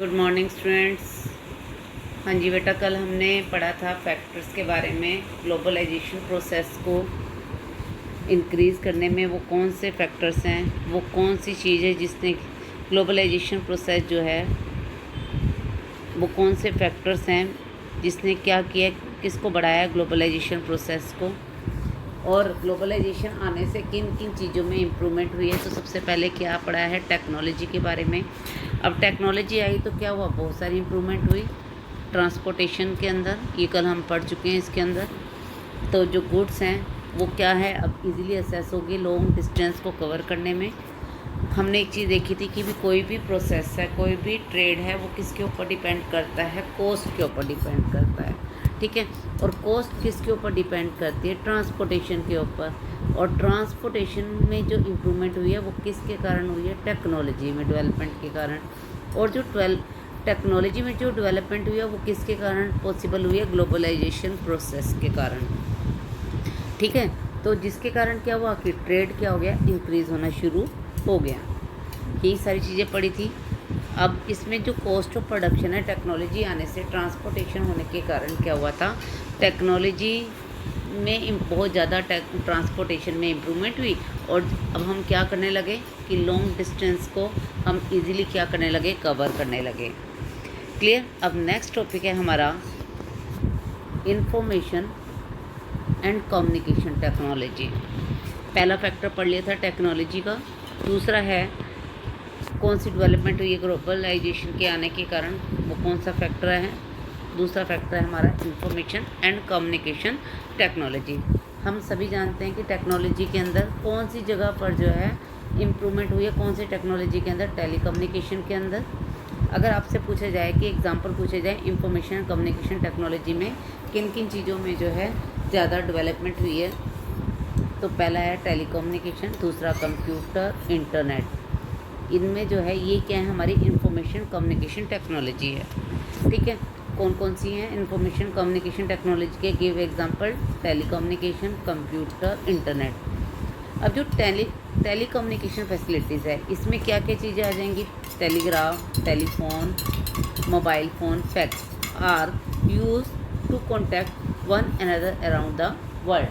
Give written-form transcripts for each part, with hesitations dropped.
Good morning students. हाँ जी बेटा, कल हमने पढ़ा था फैक्टर्स के बारे में। ग्लोबलाइजेशन प्रोसेस को इंक्रीज़ करने में वो कौन से फैक्टर्स हैं, वो कौन सी चीज़ है जिसने ग्लोबलाइजेशन प्रोसेस जो है वो कौन से फैक्टर्स हैं जिसने क्या किया, किसको बढ़ाया ग्लोबलाइजेशन प्रोसेस को, और ग्लोबलाइजेशन आने से किन किन चीज़ों में इम्प्रूवमेंट हुई है। तो सबसे पहले क्या पढ़ा है, टेक्नोलॉजी के बारे में। अब टेक्नोलॉजी आई तो क्या हुआ, बहुत सारी इम्प्रूवमेंट हुई ट्रांसपोर्टेशन के अंदर, ये कल हम पढ़ चुके हैं इसके अंदर। तो जो गुड्स हैं वो क्या है, अब इजीली असेस होगी लॉन्ग डिस्टेंस को कवर करने में। हमने एक चीज़ देखी थी कि भी कोई भी प्रोसेस है, कोई भी ट्रेड है, वो किसके ऊपर डिपेंड करता है, कोस्ट के ऊपर डिपेंड करता है, ठीक है। और कोस्ट किसके ऊपर डिपेंड करती है, ट्रांसपोर्टेशन के ऊपर। और ट्रांसपोर्टेशन में जो इम्प्रूवमेंट हुई है वो किसके कारण हुई है, टेक्नोलॉजी में डेवलपमेंट के कारण। और जो टेक्नोलॉजी में जो डेवलपमेंट हुई है वो किसके कारण पॉसिबल हुई है, ग्लोबलाइजेशन प्रोसेस के कारण, ठीक है। तो जिसके कारण क्या हुआ कि ट्रेड क्या हो गया, इंक्रीज़ होना शुरू हो गया। यही सारी चीज़ें पड़ी थी। अब इसमें जो कॉस्ट ऑफ प्रोडक्शन है, टेक्नोलॉजी आने से, ट्रांसपोर्टेशन होने के कारण क्या हुआ था, टेक्नोलॉजी में बहुत ज़्यादा ट्रांसपोर्टेशन में इम्प्रूवमेंट हुई। और अब हम क्या करने लगे कि लॉन्ग डिस्टेंस को हम इजीली क्या करने लगे, कवर करने लगे। क्लियर। अब नेक्स्ट टॉपिक है हमारा इंफॉर्मेशन एंड कम्युनिकेशन टेक्नोलॉजी। पहला फैक्टर पढ़ लिया था टेक्नोलॉजी का। दूसरा है कौन सी डेवलपमेंट हुई है ग्लोबलाइजेशन के आने के कारण, वो कौन सा फैक्टर है। दूसरा फैक्टर है हमारा इंफॉर्मेशन एंड कम्युनिकेशन टेक्नोलॉजी। हम सभी जानते हैं कि टेक्नोलॉजी के अंदर कौन सी जगह पर जो है इम्प्रूवमेंट हुई है, कौन सी टेक्नोलॉजी के अंदर, टेलीकम्युनिकेशन के अंदर। अगर आपसे पूछा जाए कि एग्जांपल पूछे जाए इंफॉर्मेशन एंड कम्युनिकेशन टेक्नोलॉजी में किन किन चीज़ों में जो है ज़्यादा डेवलपमेंट हुई है, तो पहला है टेलीकम्युनिकेशन, दूसरा कंप्यूटर, इंटरनेट। इनमें जो है ये क्या है, हमारी इंफॉर्मेशन कम्युनिकेशन टेक्नोलॉजी है, ठीक है। कौन कौन सी हैं इंफॉर्मेशन कम्युनिकेशन टेक्नोलॉजी के, give example, telecommunication, computer, internet. अब जो टेलीकम्युनिकेशन फैसिलिटीज़ है, इसमें क्या क्या चीज़ें आ जाएंगी, telegraph, telephone, mobile phone, fax are use to contact one another around the world.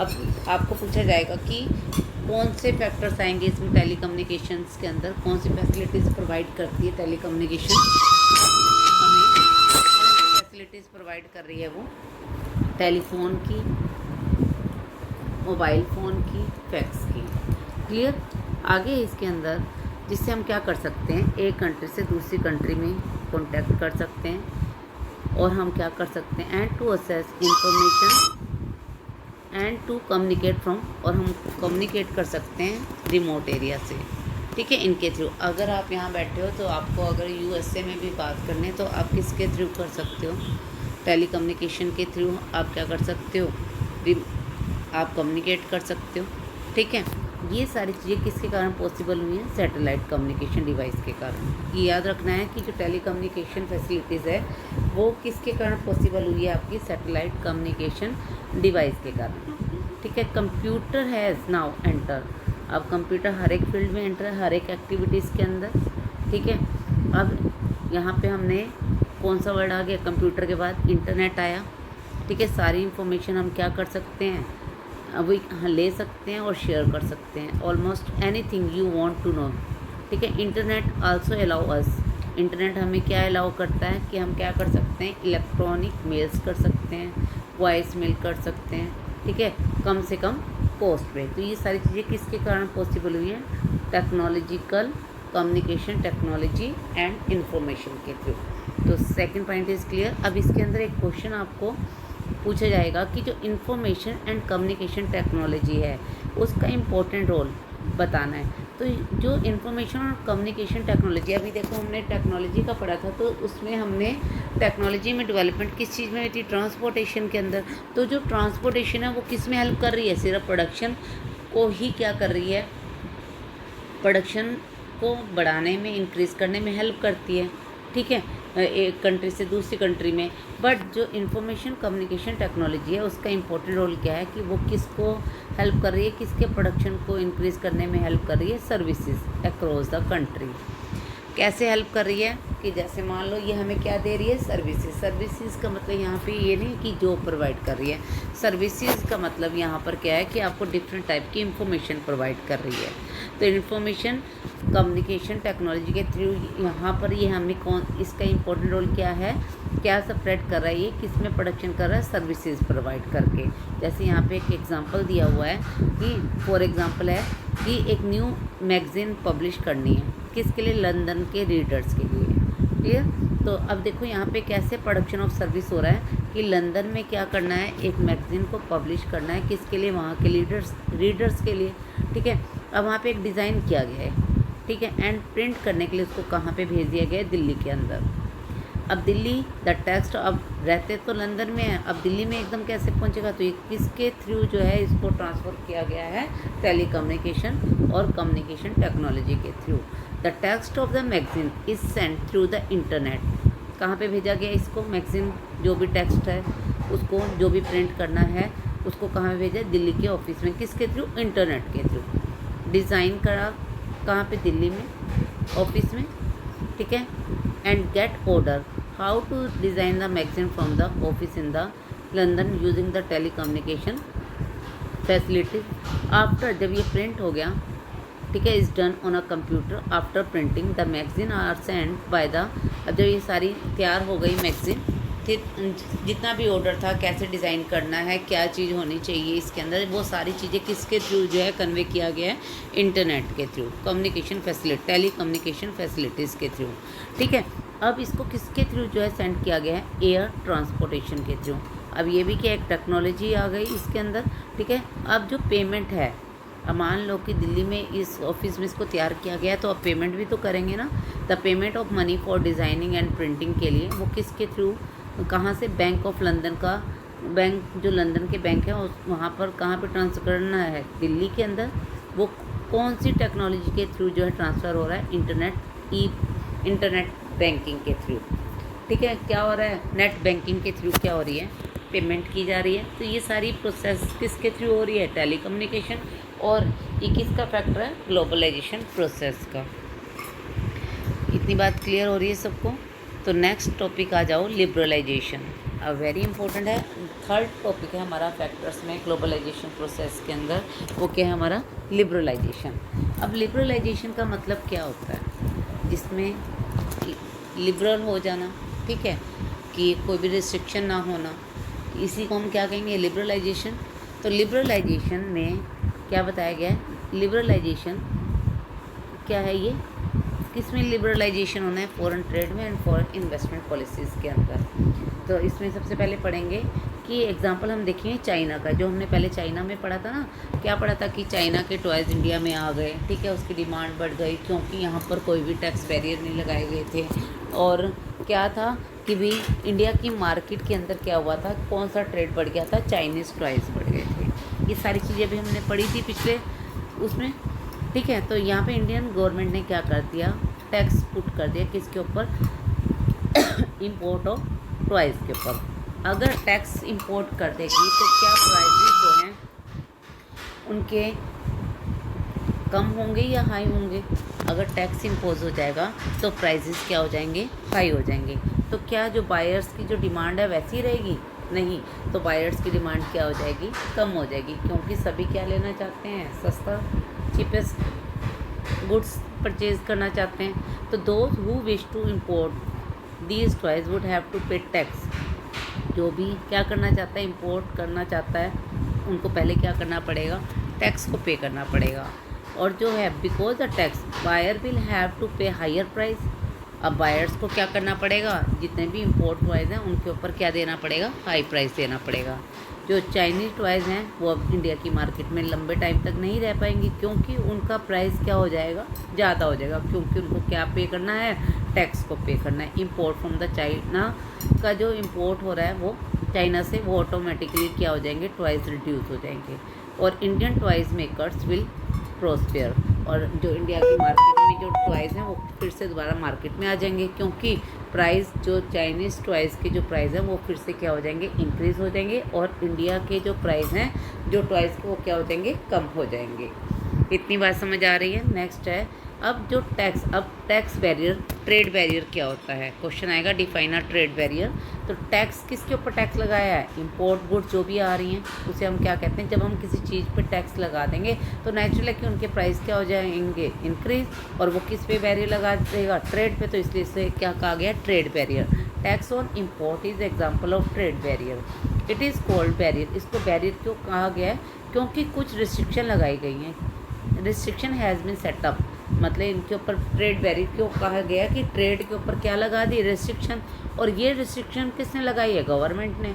अब आपको पूछा जाएगा कि कौन से फैक्टर्स आएंगे इसमें, टेलीकम्युनिकेशंस के अंदर कौन सी फैसिलिटीज़ प्रोवाइड करती है टेलीकम्युनिकेशन, हमें कौन सी फैसिलिटीज़ प्रोवाइड कर रही है वो, टेलीफोन की, मोबाइल फ़ोन की, फैक्स की। क्लियर। आगे इसके अंदर जिससे हम क्या कर सकते हैं, एक कंट्री से दूसरी कंट्री में कॉन्टैक्ट कर सकते हैं, और हम क्या कर सकते हैं, and to access information and to communicate from, और हम कम्युनिकेट कर सकते हैं रिमोट एरिया से, ठीक है, इनके थ्रू। अगर आप यहाँ बैठे हो तो आपको अगर यूएसए में भी बात करनी है तो आप किसके थ्रू कर सकते हो, टेलीकम्युनिकेशन के थ्रू आप क्या कर सकते हो, आप कम्युनिकेट कर सकते हो, ठीक है। ये सारी चीज़ें किसके कारण पॉसिबल हुई हैं, सैटेलाइट कम्युनिकेशन डिवाइस के कारण। ये याद रखना है कि जो टेलीकम्युनिकेशन फैसिलिटीज़ है वो किसके कारण पॉसिबल हुई है, आपकी सैटेलाइट कम्युनिकेशन डिवाइस के कारण, ठीक है। कंप्यूटर हैज़ नाउ एंटर, अब कंप्यूटर हर एक फील्ड में एंटर है, हर एक एक्टिविटीज़ के अंदर, ठीक है। अब यहाँ पे हमने कौन सा वर्ड आ गया, कंप्यूटर के बाद इंटरनेट आया, ठीक है। सारी इंफॉर्मेशन हम क्या कर सकते हैं, अभी ले सकते हैं और शेयर कर सकते हैं, almost anything you want to know, ठीक है। Internet also allow us, internet हमें क्या अलाउ करता है कि हम क्या कर सकते हैं, इलेक्ट्रॉनिक मेल्स कर सकते हैं, वॉइस मेल कर सकते हैं, ठीक है, कम से कम कॉस्ट पे। तो ये सारी चीज़ें किसके कारण पॉसिबल हुई है, technological communication technology and information के थ्रू। तो सेकंड पॉइंट इज़ क्लियर। अब इसके अंदर एक क्वेश्चन आपको पूछा जाएगा कि जो इंफॉर्मेशन एंड कम्युनिकेशन टेक्नोलॉजी है उसका इम्पोर्टेंट रोल बताना है। तो जो इंफॉर्मेशन और कम्युनिकेशन टेक्नोलॉजी, अभी देखो हमने टेक्नोलॉजी का पढ़ा था, तो उसमें हमने टेक्नोलॉजी में डेवलपमेंट किस चीज़ में हुई थी, ट्रांसपोर्टेशन के अंदर। तो जो ट्रांसपोर्टेशन है वो किस में हेल्प कर रही है, सिर्फ प्रोडक्शन को ही क्या कर रही है, प्रोडक्शन को बढ़ाने में, इंक्रीज़ करने में हेल्प करती है, ठीक है, एक कंट्री से दूसरी कंट्री में। बट जो इंफॉर्मेशन कम्युनिकेशन टेक्नोलॉजी है उसका इम्पोर्टेंट रोल क्या है कि वो किसको हेल्प कर रही है, किसके प्रोडक्शन को इंक्रीज़ करने में हेल्प कर रही है, सर्विसेज अक्रॉस द कंट्री। कैसे हेल्प कर रही है, कि जैसे मान लो ये हमें क्या दे रही है, सर्विसेज। सर्विसेज का मतलब यहाँ पे ये नहीं कि जॉब प्रोवाइड कर रही है, सर्विसेज का मतलब यहाँ पर क्या है कि आपको डिफरेंट टाइप की इंफॉर्मेशन प्रोवाइड कर रही है। तो इंफॉर्मेशन कम्युनिकेशन टेक्नोलॉजी के थ्रू यहाँ पर ये हमें इसका इम्पोर्टेंट रोल क्या है, क्या सेपरेट कर रहा है, ये किस में प्रोडक्शन कर रहा है, सर्विसेज प्रोवाइड करके। जैसे यहाँ पे एक एग्जांपल दिया हुआ है कि फॉर एग्जांपल है कि एक न्यू मैगज़ीन पब्लिश करनी है, किसके लिए, लंदन के रीडर्स के लिए। क्लियर। तो अब देखो यहाँ पे कैसे प्रोडक्शन ऑफ सर्विस हो रहा है कि लंदन में क्या करना है, एक मैगज़ीन को पब्लिश करना है, किसके लिए, वहाँ के रीडर्स के लिए। ठीक है। अब वहाँ पे एक डिज़ाइन किया गया है, ठीक है, एंड प्रिंट करने के लिए उसको कहाँ पे भेज दिया गया है, दिल्ली के अंदर। अब दिल्ली द टेक्स्ट, अब रहते तो लंदन में है, अब दिल्ली में एकदम कैसे पहुंचेगा, तो ये किसके थ्रू जो है इसको ट्रांसफ़र किया गया है, टेलीकम्युनिकेशन और कम्युनिकेशन टेक्नोलॉजी के through. The text of the magazine is sent through the internet. कहाँ पे भेजा गया इसको, मैगज़ीन जो भी टेक्स्ट है उसको जो भी प्रिंट करना है उसको कहाँ पे भेजा, दिल्ली के ऑफिस में, किसके थ्रू, इंटरनेट के थ्रू। डिज़ाइन करा कहाँ पे, दिल्ली में ऑफिस में। ठीक है। And get order how to design the magazine from the office in the London using the telecommunication facility. After, जब ये प्रिंट हो गया, ठीक है, is done on a computer. After printing the magazine are send by the, अब जब ये सारी तैयार हो गई मैगज़ीन, जितना भी ऑर्डर था, कैसे डिज़ाइन करना है, क्या चीज़ होनी चाहिए इसके अंदर, वो सारी चीज़ें किसके थ्रू जो है कन्वे किया गया है, इंटरनेट के through, communication facility, telecommunication facilities के थ्रू। ठीक है। अब इसको किसके थ्रू जो है सेंड किया गया है, एयर ट्रांसपोर्टेशन के थ्रू। अब ये भी क्या, एक टेक्नोलॉजी आ गई इसके अंदर। ठीक है। अब जो पेमेंट है, अब मान लो कि दिल्ली में इस ऑफिस में इसको तैयार किया गया है, तो अब पेमेंट भी तो करेंगे ना। The payment of money for designing and printing के लिए वो किसके थ्रू, कहाँ से, बैंक ऑफ लंदन का, बैंक जो लंदन के बैंक है उस वहाँ पर कहाँ पे ट्रांसफ़र करना है, दिल्ली के अंदर। वो कौन सी टेक्नोलॉजी के थ्रू जो है ट्रांसफ़र हो रहा है, इंटरनेट बैंकिंग के थ्रू। ठीक है। क्या हो रहा है, नेट बैंकिंग के थ्रू क्या हो रही है, पेमेंट की जा रही है। तो ये सारी प्रोसेस किसके थ्रू हो रही है, टेलीकम्युनिकेशन। और ये किसका फैक्टर है, ग्लोबलाइजेशन प्रोसेस का। इतनी बात क्लियर हो रही है सबको। तो नेक्स्ट टॉपिक आ जाओ, लिबरलाइजेशन। अब वेरी इंपॉर्टेंट है, थर्ड टॉपिक है हमारा फैक्टर्स में ग्लोबलाइजेशन प्रोसेस के अंदर, वो क्या है हमारा, लिबरलाइजेशन। अब लिबरलाइजेशन का मतलब क्या होता है, जिसमें लिबरल हो जाना, ठीक है, कि कोई भी रिस्ट्रिक्शन ना होना, इसी को हम क्या कहेंगे, लिबरलाइजेशन। तो लिबरलाइजेशन में क्या बताया गया है, लिबरलाइजेशन क्या है, ये किस में लिबरलाइजेशन होना है, फॉरेन ट्रेड में एंड फॉरेन इन्वेस्टमेंट पॉलिसीज़ के अंदर। तो इसमें सबसे पहले पढ़ेंगे कि एग्जांपल हम देखेंगे चाइना का, जो हमने पहले चाइना में पढ़ा था ना, क्या पढ़ा था कि चाइना के टॉयज़ इंडिया में आ गए। ठीक है। उसकी डिमांड बढ़ गई क्योंकि यहाँ पर कोई भी टैक्स बैरियर नहीं लगाए गए थे। और क्या था कि भी इंडिया की मार्केट के अंदर क्या हुआ था, कौन सा ट्रेड बढ़ गया था, चाइनीज़ टॉयज़ बढ़ गए थे। ये सारी चीज़ें भी हमने पढ़ी थी पिछले उसमें। ठीक है। तो यहाँ पे इंडियन गवर्नमेंट ने क्या कर दिया, टैक्स पुट कर दिया किसके ऊपर, इंपोर्ट ऑफ टॉयज़ के ऊपर। अगर टैक्स इंपोर्ट कर देगी तो क्या प्राइसेस जो हैं उनके कम होंगे या हाई होंगे। अगर टैक्स इम्पोज हो जाएगा तो प्राइसेस क्या हो जाएंगे, हाई हो जाएंगे। तो क्या जो बायर्स की जो डिमांड है वैसी रहेगी, नहीं, तो बायर्स की डिमांड क्या हो जाएगी, कम हो जाएगी, क्योंकि सभी क्या लेना चाहते हैं, सस्ता, चीपेस्ट गुड्स परचेज करना चाहते हैं। तो those who wish to import these toys would have to pay tax. जो भी क्या करना चाहता है, इंपोर्ट करना चाहता है, उनको पहले क्या करना पड़ेगा, टैक्स को पे करना पड़ेगा। और जो है because the tax buyer will have to pay higher price. अब बायर्स को क्या करना पड़ेगा, जितने भी इंपोर्ट टॉयज़ हैं उनके ऊपर क्या देना पड़ेगा, हाई प्राइस देना पड़ेगा। जो चाइनीज़ टॉयज़ हैं वो अब इंडिया की मार्केट में लंबे टाइम तक नहीं रह पाएंगी, क्योंकि उनका प्राइस क्या हो जाएगा, ज़्यादा हो जाएगा, क्योंकि उनको क्या पे करना है, टैक्स को पे करना है। इंपोर्ट फ्रॉम द चाइना का जो इंपोर्ट हो रहा है वो चाइना से, वो ऑटोमेटिकली क्या हो जाएंगे, टॉयज़ रिड्यूस हो जाएंगे और इंडियन टॉयज़ मेकर्स विल प्रोस्पेयर। और जो इंडिया की मार्केट में जो टॉयज़ हैं वो फिर से दोबारा मार्केट में आ जाएंगे, क्योंकि प्राइस जो चाइनीज़ टॉयज़ के जो प्राइस हैं वो फिर से क्या हो जाएंगे, इंक्रीज़ हो जाएंगे, और इंडिया के जो प्राइस हैं जो टॉयज़ के वो क्या हो जाएंगे, कम हो जाएंगे। इतनी बात समझ आ रही है। नेक्स्ट है अब टैक्स बैरियर, ट्रेड बैरियर क्या होता है, क्वेश्चन आएगा डिफाइन अ ट्रेड बैरियर। तो टैक्स किसके ऊपर टैक्स लगाया है, इंपोर्ट गुड्स जो भी आ रही हैं उसे हम क्या कहते हैं, जब हम किसी चीज़ पे टैक्स लगा देंगे तो नेचुरल है कि उनके प्राइस क्या हो जाएंगे, इंक्रीज, और वो किस पे बैरियर लगा देगा, ट्रेड पे, तो इसलिए इसे क्या कहा गया, trade barrier. Tax on import is example of trade barrier. It is called barrier, इसको बैरियर क्यों कहा गया है, क्योंकि कुछ रिस्ट्रिक्शन लगाई गई हैं, रिस्ट्रिक्शन हैज़ बीन सेटअप, मतलब इनके ऊपर ट्रेड बैरियर क्यों कहा गया कि ट्रेड के ऊपर क्या लगा दी, रिस्ट्रिक्शन। और ये रिस्ट्रिक्शन किसने लगाई है, गवर्नमेंट ने।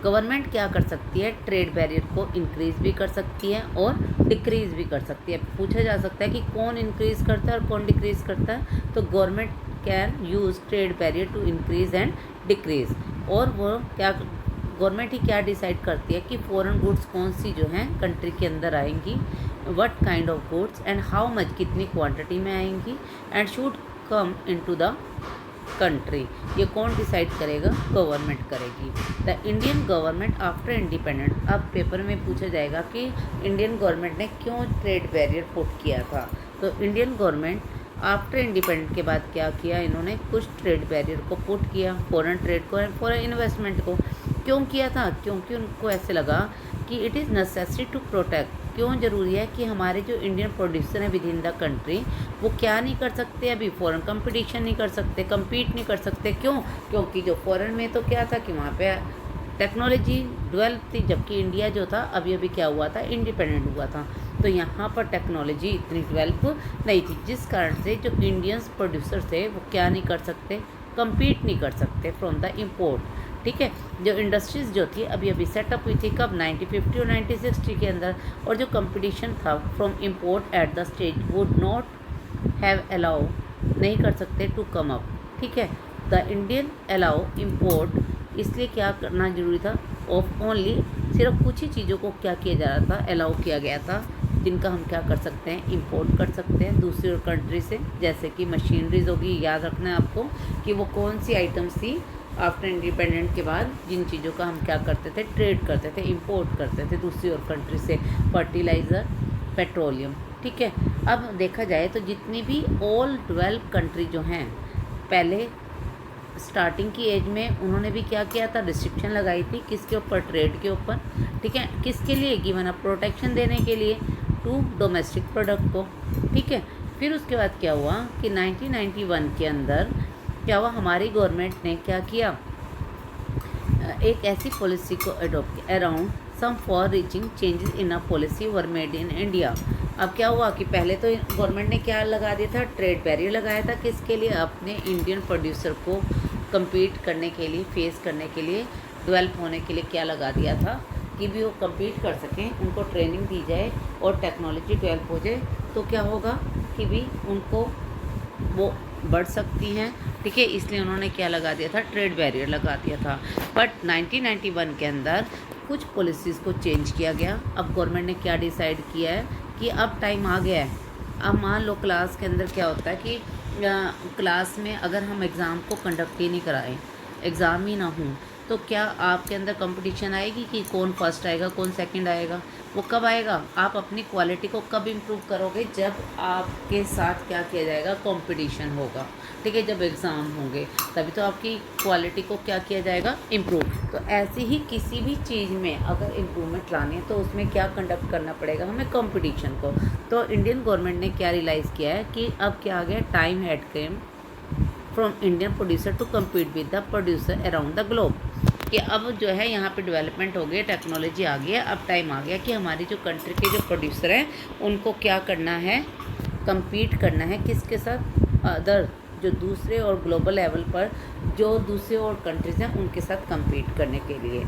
गवर्नमेंट क्या कर सकती है, ट्रेड बैरियर को इंक्रीज़ भी कर सकती है और डिक्रीज़ भी कर सकती है। पूछा जा सकता है कि कौन इंक्रीज़ करता है और कौन डिक्रीज़ करता है, तो government can use trade barrier to increase and decrease. और वो क्या, गवर्नमेंट ही क्या डिसाइड करती है कि फॉरेन गुड्स कौन सी जो हैं कंट्री के अंदर आएंगी, what kind of goods and how much, कितनी क्वांटिटी में आएंगी, and should come into the country. ये कौन डिसाइड करेगा, गवर्नमेंट करेगी। The Indian government after independent, अब पेपर में पूछा जाएगा कि इंडियन गवर्नमेंट ने क्यों ट्रेड बैरियर पुट किया था। तो इंडियन गवर्नमेंट आफ्टर इंडिपेंडेंट के बाद क्या किया, इन्होंने कुछ ट्रेड बैरियर को पुट किया, फॉरेन ट्रेड को एंड फॉरेन इन्वेस्टमेंट को। क्यों किया था, क्योंकि उनको ऐसे लगा कि it is necessary to protect, क्यों ज़रूरी है कि हमारे जो इंडियन प्रोड्यूसर हैं विद इन द कंट्री, वो क्या नहीं कर सकते, अभी फॉरेन कंपटीशन नहीं कर सकते, कम्पीट नहीं कर सकते। क्यों, क्योंकि जो फॉरेन में तो क्या था कि वहाँ पे टेक्नोलॉजी डेवलप थी, जबकि इंडिया जो था अभी अभी क्या हुआ था, इंडिपेंडेंट हुआ था। तो यहाँ पर टेक्नोलॉजी इतनी डेवलप नहीं थी, जिस कारण से जो इंडियंस प्रोड्यूसर थे वो क्या नहीं कर सकते, कम्पीट नहीं कर सकते फ्रॉम द इम्पोर्ट। ठीक है, जो इंडस्ट्रीज़ जो थी अभी अभी सेटअप हुई थी, कब, 1950 और 1960 के अंदर, और जो कंपटीशन था from import at the stage would not have allow, नहीं कर सकते टू कम अप। ठीक है, द इंडियन अलाउ इम्पोर्ट, इसलिए क्या करना जरूरी था, ऑफ ओनली, सिर्फ कुछ ही चीज़ों को क्या किया जा रहा था, अलाउ किया गया था, जिनका हम क्या कर सकते हैं, इंपोर्ट कर सकते हैं दूसरी कंट्री से। जैसे कि मशीनरीज होगी, याद रखना है आपको कि वो कौन सी आइटम्स थी आफ्टर इंडिपेंडेंट के बाद, जिन चीज़ों का हम क्या करते थे, ट्रेड करते थे, इंपोर्ट करते थे दूसरी और कंट्री से, फर्टिलाइज़र, पेट्रोलियम। ठीक है, अब देखा जाए तो जितनी भी ऑल 12 कंट्री जो हैं, पहले स्टार्टिंग की एज में उन्होंने भी क्या किया था, रिस्ट्रिक्शन लगाई थी, किसके ऊपर, ट्रेड के ऊपर। ठीक है, किसके लिए, गिवन अ प्रोटेक्शन देने के लिए टू डोमेस्टिक प्रोडक्ट को। ठीक है, फिर उसके बाद क्या हुआ कि 1991 के अंदर क्या हुआ, हमारी गवर्नमेंट ने क्या किया, एक ऐसी पॉलिसी को अडॉप्ट किया, around some far reaching changes in a policy were made in India. अब क्या हुआ कि पहले तो गवर्नमेंट ने क्या लगा दिया था, ट्रेड बैरियर लगाया था, किसके लिए, अपने इंडियन प्रोड्यूसर को कम्पीट करने के लिए, फेस करने के लिए, डेवलप होने के लिए क्या लगा दिया था कि भी वो कम्पीट कर सकें, उनको ट्रेनिंग दी जाए और टेक्नोलॉजी डेवलप हो जाए, तो क्या होगा कि भी उनको वो बढ़ सकती हैं। ठीक है, इसलिए उन्होंने क्या लगा दिया था, ट्रेड बैरियर लगा दिया था। बट 1991 के अंदर कुछ पॉलिसीज़ को चेंज किया गया। अब गवर्नमेंट ने क्या डिसाइड किया है कि अब टाइम आ गया है। अब मान लो क्लास के अंदर क्या होता है कि क्लास में अगर हम एग्ज़ाम को कंडक्ट ही नहीं कराएं, एग्ज़ाम ही ना हो, तो क्या आपके अंदर कंपटीशन आएगी कि कौन फर्स्ट आएगा, कौन सेकंड आएगा। वो कब आएगा, आप अपनी क्वालिटी को कब इम्प्रूव करोगे, जब आपके साथ क्या किया जाएगा, कंपटीशन होगा। ठीक है, जब एग्ज़ाम होंगे तभी तो आपकी क्वालिटी को क्या किया जाएगा, इम्प्रूव। तो ऐसे ही किसी भी चीज़ में अगर इम्प्रूवमेंट लानी है तो उसमें क्या कंडक्ट करना पड़ेगा हमें, कंपटीशन को। तो इंडियन गवर्नमेंट ने क्या रियलाइज़ किया है कि अब क्या आ गया, time had came from Indian producer to compete with the producer around the globe, कि अब जो है यहाँ पे डेवलपमेंट हो गई, टेक्नोलॉजी आ गई है, अब टाइम आ गया कि हमारी जो कंट्री के जो प्रोड्यूसर हैं उनको क्या करना है, कम्पीट करना है किसके साथ, अदर जो दूसरे और ग्लोबल लेवल पर जो दूसरे और कंट्रीज़ हैं उनके साथ कम्पीट करने के लिए।